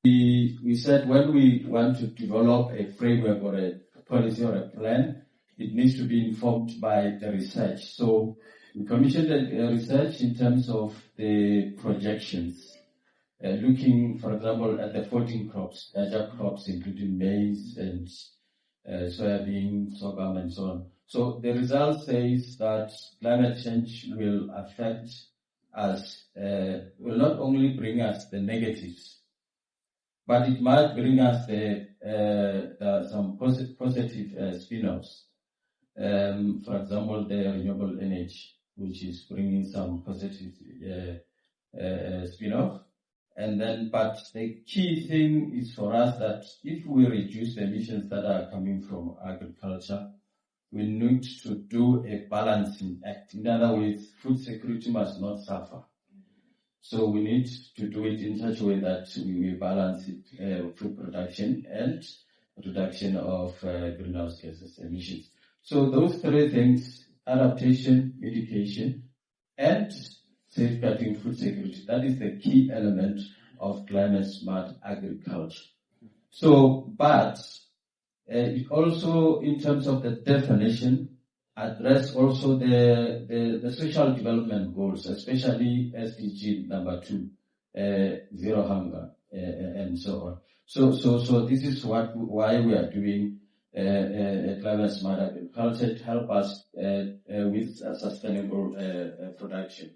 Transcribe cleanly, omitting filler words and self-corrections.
we said when we want to develop a framework or a policy or a plan, it needs to be informed by the research. So we commissioned a research in terms of the projections, looking, for example, at the 14 crops, major crops, including maize and soybean, sorghum, and so on. So the result says that climate change will affect us, will not only bring us the negatives, but it might bring us some positive spin-offs. For example, the renewable energy, which is bringing some positive spin-off. And then, but the key thing is for us that if we reduce the emissions that are coming from agriculture, we need to do a balancing act. In other words, food security must not suffer. So we need to do it in such a way that we balance it, food production and reduction of greenhouse gases emissions. So those three things, adaptation, mitigation, and safeguarding food security, that is the key element of climate smart agriculture. So, but it also, in terms of the definition, address also the social development goals, especially SDG number 2, zero hunger, and so on. So this is why we are doing climate smart agriculture to help us with sustainable production.